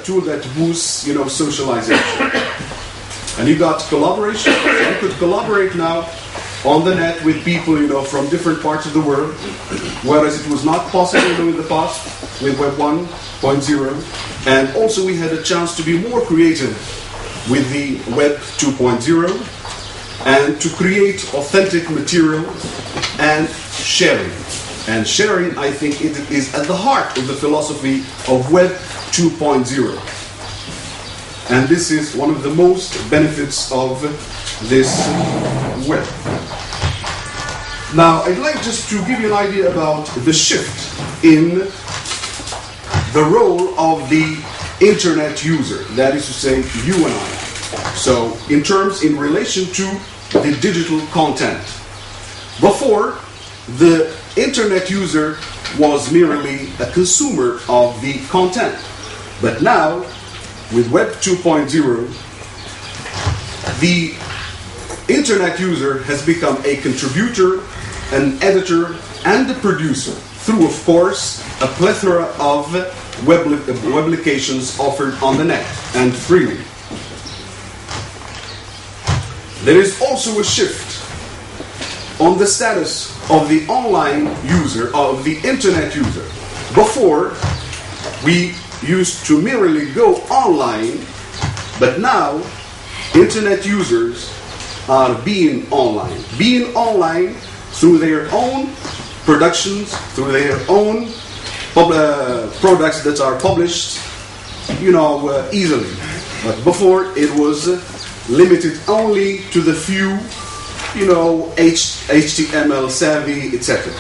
tool that boosts, socialization. And you got collaboration. You could collaborate now on the net with people, from different parts of the world, whereas it was not possible in the past with Web 1.0. And also we had a chance to be more creative with the Web 2.0 and to create authentic material and sharing. And sharing, I think, it is at the heart of the philosophy of Web 2.0. And this is one of the most benefits of this web. Now, I'd like just to give you an idea about the shift in the role of the internet user. That is to say, you and I. So, in relation to the digital content. Before, the internet user was merely a consumer of the content. But now, with Web 2.0, the internet user has become a contributor, an editor, and a producer through, of course, a plethora of web applications offered on the net and freely. There is also a shift on the status of the online user, of the internet user. Before, we used to merely go online, but now internet users are being online. Being online through their own productions, through their own products that are published, easily. But before it was limited only to the few, HTML savvy, etc.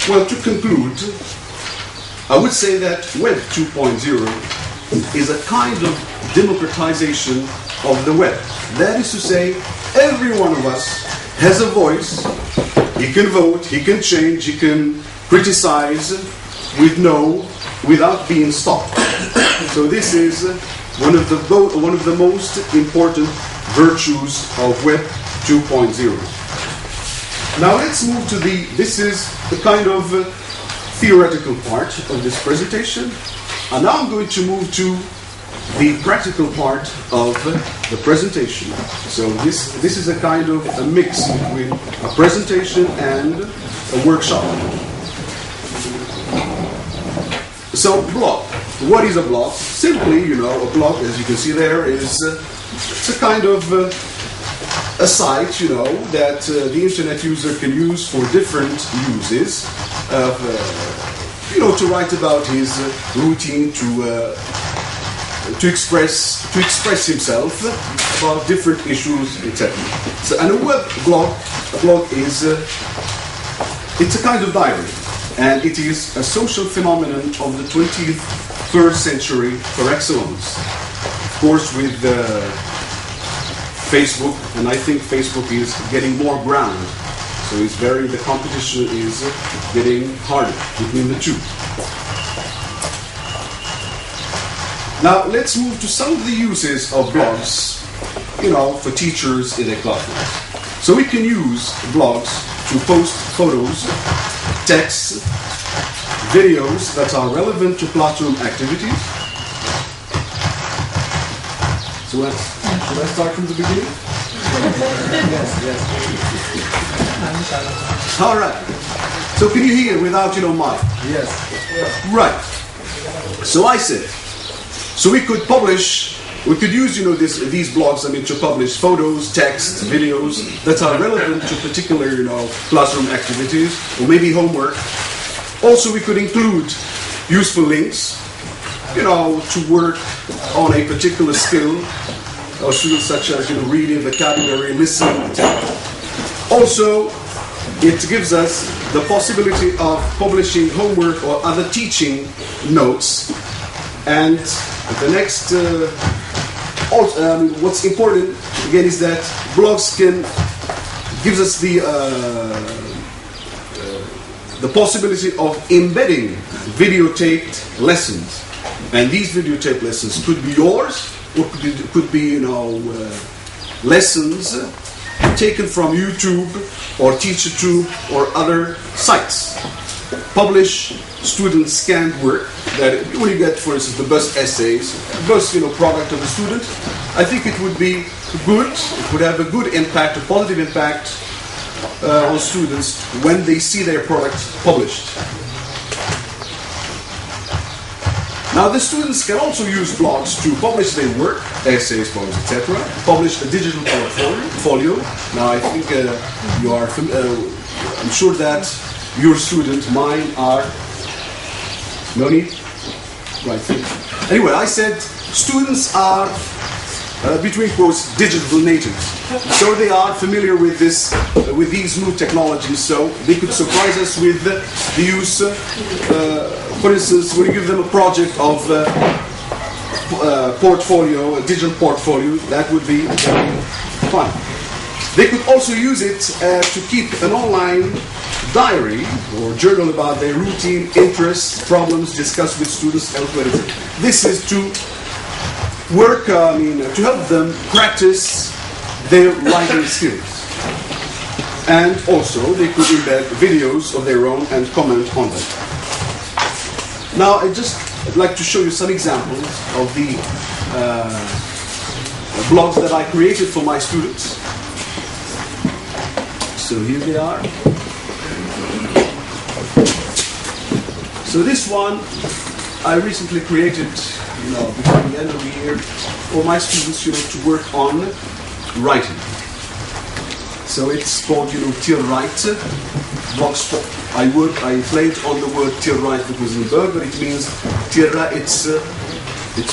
Well, to conclude, I would say that Web 2.0 is a kind of democratization of the web. That is to say, every one of us has a voice. He can vote, he can change, he can criticize without being stopped. So this is one of the most important virtues of Web 2.0. Now let's move to this is the kind of theoretical part of this presentation. And now I'm going to move to the practical part of the presentation. So this is a kind of a mix between a presentation and a workshop. So blog. What is a blog? Simply, a blog, as you can see there, is it's a kind of a site, that the internet user can use for different uses. To write about his routine, to express himself about different issues, etc. So, and a blog is it's a kind of diary, and it is a social phenomenon of the 21st century par excellence. Of course, with Facebook, and I think Facebook is getting more ground. So the competition is getting harder between the two. Now let's move to some of the uses of blogs, for teachers in their classrooms. So we can use blogs to post photos, texts, videos that are relevant to classroom activities. So should I start from the beginning? Yes. All right. So can you hear without, mic? Yes. Right. So I said, so we could use, these blogs, to publish photos, texts, videos that are relevant to particular, classroom activities or maybe homework. Also, we could include useful links, to work on a particular skill or skills such as, reading, vocabulary, listening, etc. Also, it gives us the possibility of publishing homework or other teaching notes. And the next, what's important again is that blogs gives us the possibility of embedding videotaped lessons, and these videotaped lessons could be yours, or could be lessons taken from YouTube or TeacherTube or other sites. Publish students can't work. That when you get, for instance, the best essays, best product of the student, I think it would be good. It would have a good impact, a positive impact on students when they see their product published. Now, the students can also use blogs to publish their work, essays, poems, etc. Publish a digital portfolio. Now, I think you are. I'm sure that your students, mine are. No need. Right. Anyway, I said students are between quotes digital natives, so they are familiar with this, with these new technologies. So they could surprise us with the use. For instance, when you give them a project of portfolio, a digital portfolio, that would be very fun. They could also use it to keep an online diary or journal about their routine, interests, problems discussed with students elsewhere. This is to work, to help them practice their writing skills. And also, they could embed videos of their own and comment on them. Now, I'd like to show you some examples of the blogs that I created for my students. So here they are. So this one I recently created, before the end of the year, for my students, to work on writing. So it's called, Till Write. Blogspot. I played on the word Till Write because in Berber it means Tira. It's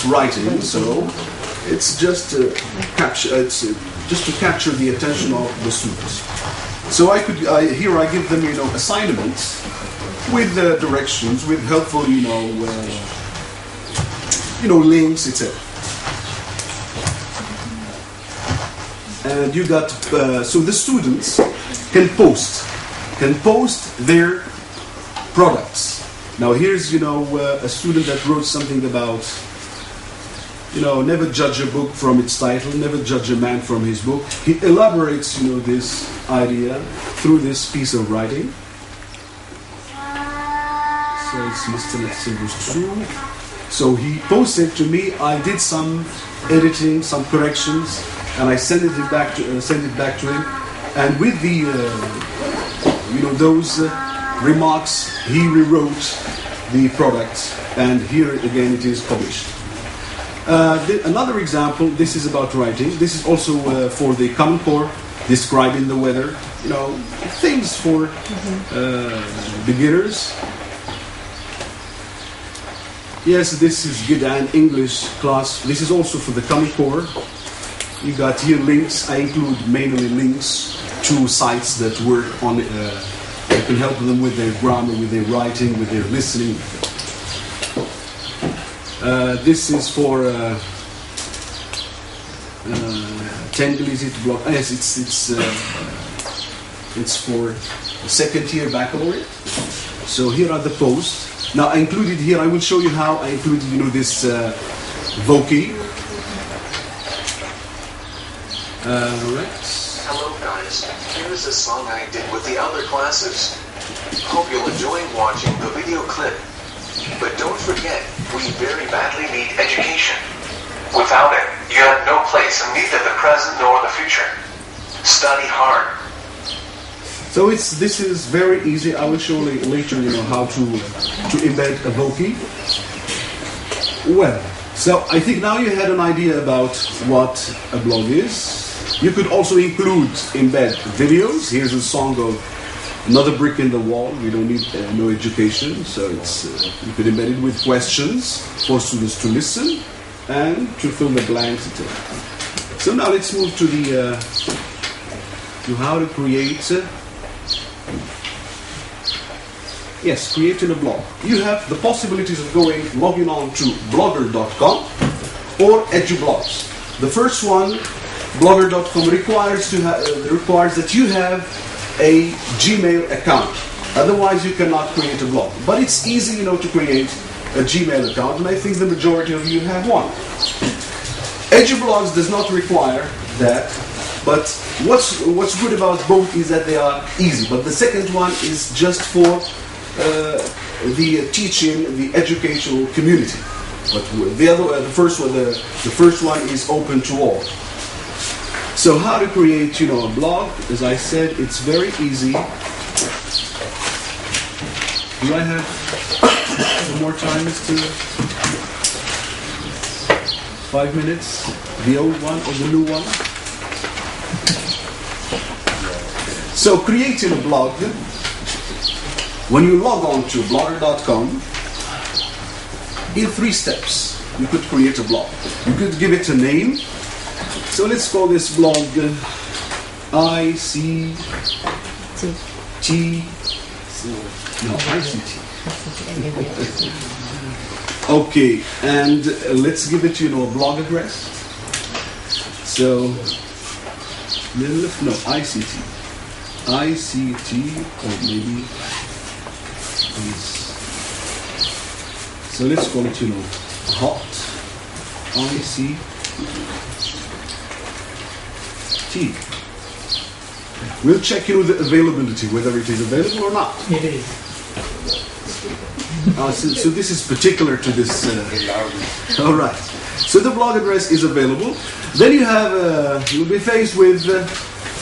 writing. So it's just to capture the attention of the students. So here I give them assignments with directions, with helpful links, etc. And you got so the students can post their products. Now here's a student that wrote something about never judge a book from its title, never judge a man from his book. He elaborates this idea through this piece of writing. So it's Mr. Silverstone. So he posted to me. I did some editing, some corrections, and I sent it back to him. And with the those remarks, he rewrote the product, and here again it is published. Another example. This is about writing. This is also for the Common Core, describing the weather. Things for beginners. Yes, this is Gidan English class. This is also for the Common Core. You got here links. I include mainly links to sites that work on that can help them with their grammar, with their writing, with their listening. This is for Tengilizit blog. Yes, it's for second year baccalaureate. So here are the posts. Now I included here. I will show you how I included this Voki. Right. Hello guys. Here's a song I did with the other classes. Hope you'll enjoy watching the video clip. But don't forget, we very badly need education. Without it, you have no place in neither the present nor the future. Study hard. So this is very easy. I will show you later, how to embed a Voki. Well, so I think now you had an idea about what a blog is. You could also include embed videos. Here's a song of Another Brick in the Wall. We don't need no education, so you could embed it with questions for students to listen and to fill the blanks, etc. So now let's move to to how to create. Creating a blog. You have the possibilities of logging on to blogger.com or EduBlogs. The first one, blogger.com, requires that you have a Gmail account. Otherwise, you cannot create a blog. But it's easy, to create a Gmail account, and I think the majority of you have one. EduBlogs does not require that, but what's good about both is that they are easy. But the second one is just for the teaching, the educational community. But the first one is open to all. So how to create, a blog? As I said, it's very easy. Do I have some more time as to 5 minutes? The old one or the new one? So creating a blog, when you log on to blogger.com, in 3 steps, you could create a blog. You could give it a name. So let's call this blog ICT. No, ICT. Okay, and let's give it, a blog address. So, ICT. ICT, or maybe so let's call it, hot ICT. We'll check, the availability, whether it is available or not. It is. So this is particular to this. All right. So the blog address is available. Then you'll be faced with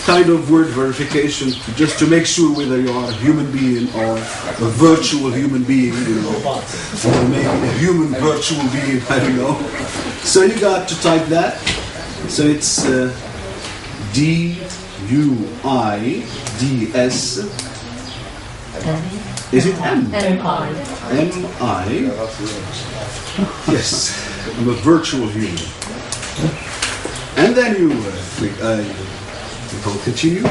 kind of word verification, just to make sure whether you are a human being or a virtual human being, or maybe a human virtual being, I don't know. So you got to type that. So it's DUIDS. Is it M? M-I. M-I. Yes, I'm a virtual human. And then you click continue.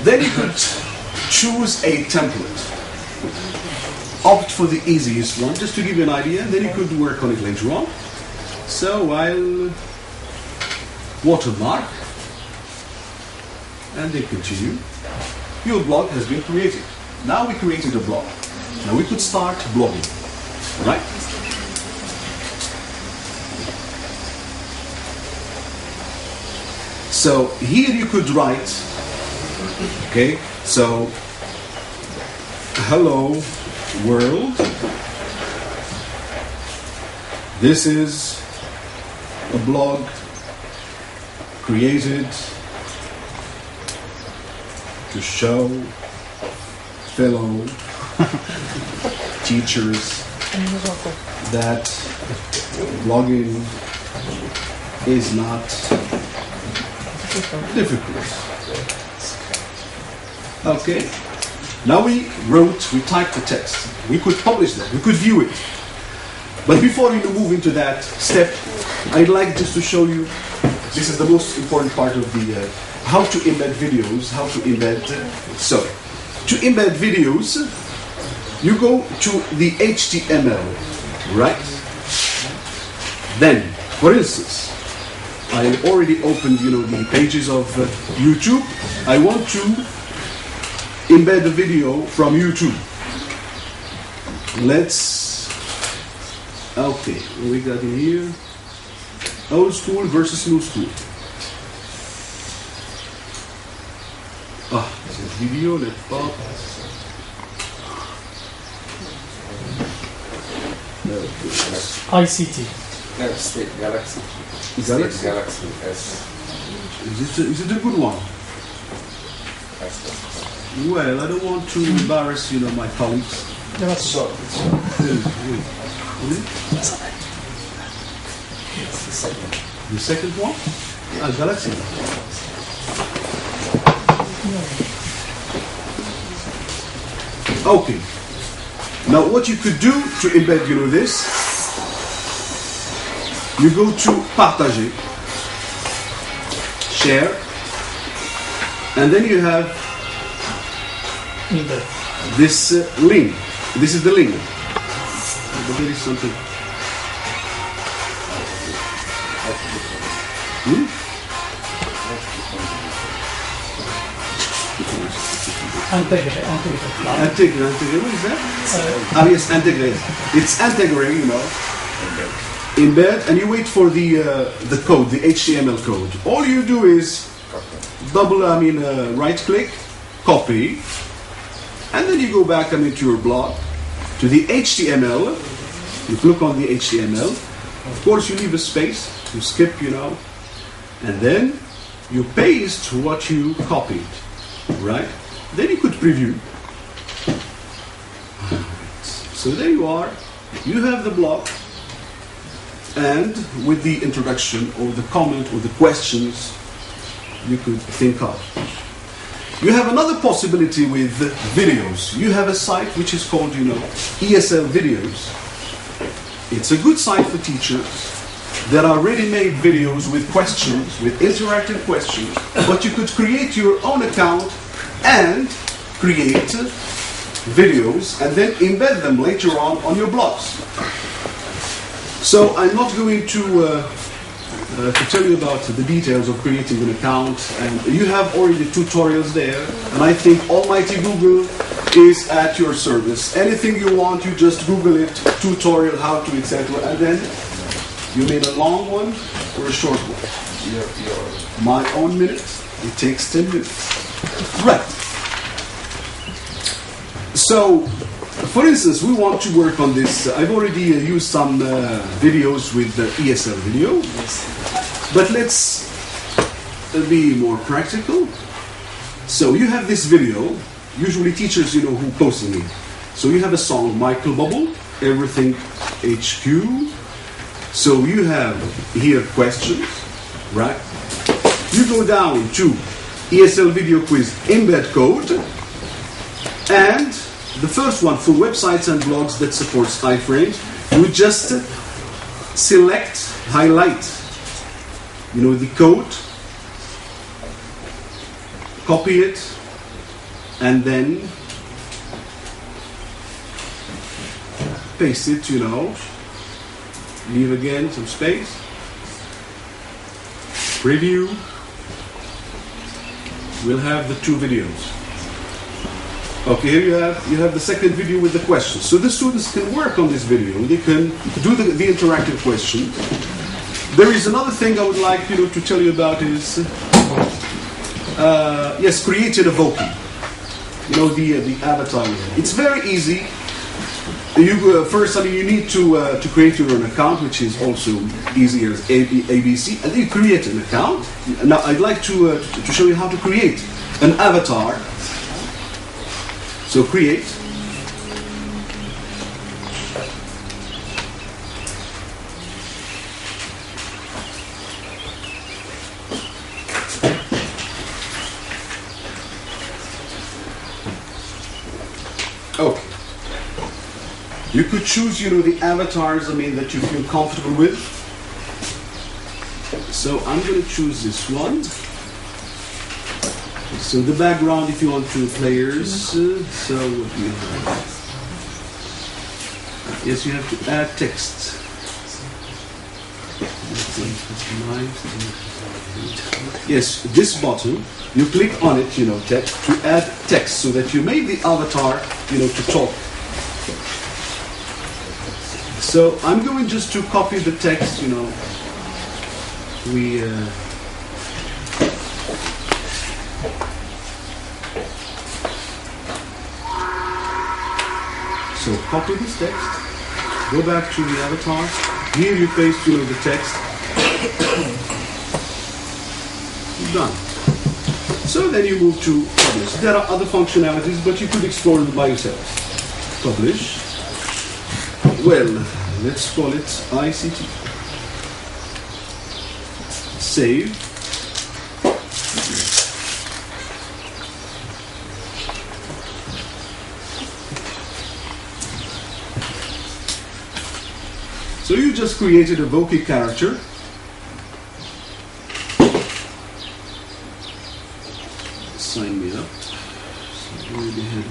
Then you could choose a template. Opt for the easiest one, just to give you an idea. Then you could work on it later on. So I'll watermark and then continue. Your blog has been created. Now we created a blog. Now we could start blogging. All right? So here you could write, okay, so hello world, this is a blog created to show fellow teachers that blogging is not difficult. Okay. Now we typed the text. We could publish that. We could view it. But before we move into that step, I'd like just to show you, this is the most important part of the, how to embed videos, how to embed. So, to embed videos, you go to the HTML, right? Then, for instance, I already opened, the pages of YouTube. I want to embed a video from YouTube. Okay, what we got in here? Old school versus new school. This is video, let's pop. ICT. No, State Galaxy. Galaxy? Galaxy S. Is it a good one? Well, I don't want to embarrass, my colleagues. No, that's short. The second one? Galaxy. Okay. Now, what you could do to embed, this, you go to partager, share, and then you have this link. This is the link. But there is something. Integrate. What is that? Yes, integrate. It's integrate, Embed, and you wait for the code, the HTML code. All you do is right click, copy, And then you go back, to your blog, to the HTML. You click on the HTML. Of course, you leave a space. You skip, and then you paste what you copied, right? Then you could preview. So there you are. You have the blog, and with the introduction or the comment or the questions you could think of. You have another possibility with videos. You have a site which is called, ESL Videos. It's a good site for teachers. There are ready-made videos with questions, with interactive questions, but you could create your own account and create videos and then embed them later on your blogs. So I'm not going to tell you about the details of creating an account, and you have already tutorials there, and I think almighty Google is at your service. Anything you want, you just Google it, tutorial, how to, etc. And then you made a long one or a short one. My own minutes, it takes 10 minutes. Right. So, for instance, we want to work on this. I've already used some videos with the ESL video, but let's be more practical. So you have this video. Usually teachers, who posting it. So you have a song, Michael Bubble, Everything HQ. So you have here questions, right? You go down to ESL video quiz embed code, and the first one for websites and blogs that supports iframes, you just select, highlight, the code, copy it, and then paste it, leave again some space, preview, we'll have the two videos. Okay, here you have the second video with the questions. So the students can work on this video. They can do the interactive questions. There is another thing I would like to tell you about is yes, creating a Voki. The avatar. It's very easy. First, you need to create your own account, which is also easy as ABC, and then you create an account. Now, I'd like to show you how to create an avatar. So create. Okay. You could choose, the avatars, that you feel comfortable with. So I'm going to choose this one. So the background, if you want to players, so what do you have? Yes, you have to add text. Yes, this button, you click on it, to add text, so that you make the avatar, to talk. So I'm going just to copy the text, So copy this text, go back to the avatar, here you paste the text, done. So then you move to publish. There are other functionalities, but you could explore them by yourself. Publish. Well, let's call it ICT. Save. So you just created a Voki character. Sign me up. So go ahead.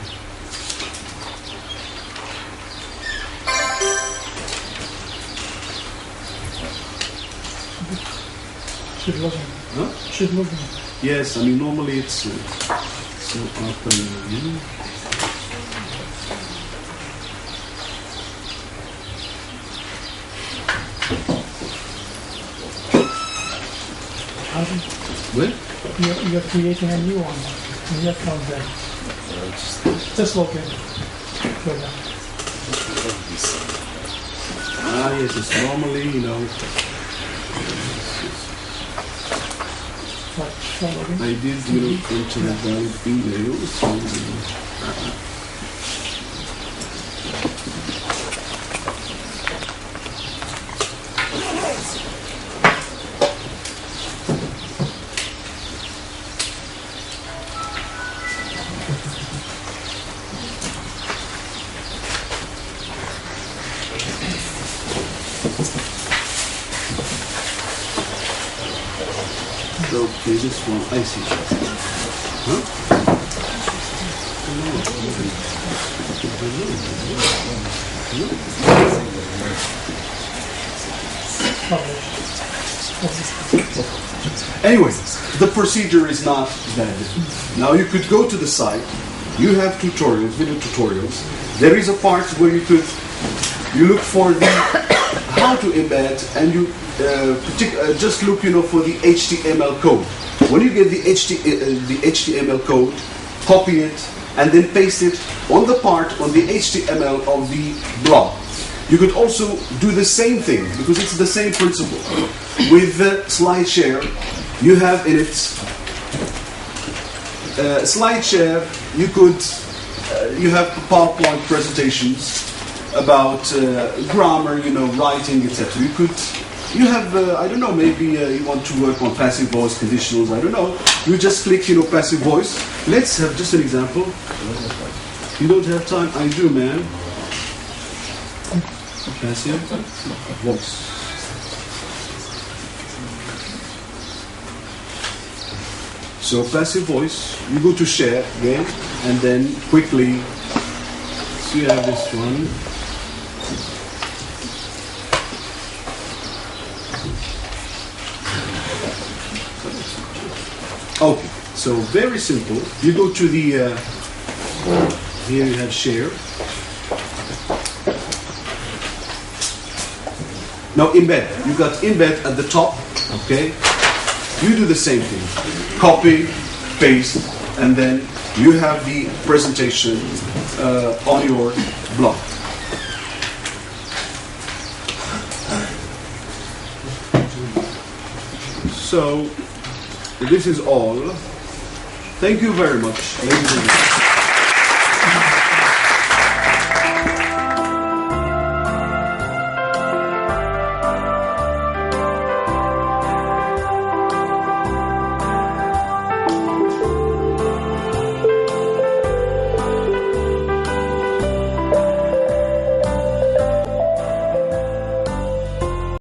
Should log in. Huh? Should log in. Yes, normally it's so open. What? You're creating a new one. You have found that. Just locate it. Go down. Yes, it's normally, Try logging. I did, internet valid email, so, okay, this one, I see. Huh? Anyway, the procedure is not that different. Now you could go to the site, you have tutorials, video tutorials. There is a part where you look for the how to embed, and you just look, for the HTML code. When you get the HTML code, copy it, and then paste it on the HTML of the blog. You could also do the same thing, because it's the same principle. With SlideShare, you have in it SlideShare. You have PowerPoint presentations about grammar, writing, etc. You have, I don't know, maybe you want to work on passive voice conditionals, I don't know. You just click, passive voice. Let's have just an example. You don't have time? I do, man. Passive voice. So passive voice, you go to share again, and then quickly, so you have this one. Okay, so very simple. You go to the, here you have share. Now embed, you got embed at the top, okay? You do the same thing. Copy, paste, and then you have the presentation on your blog. So, this is all. Thank you very much, ladies and gentlemen.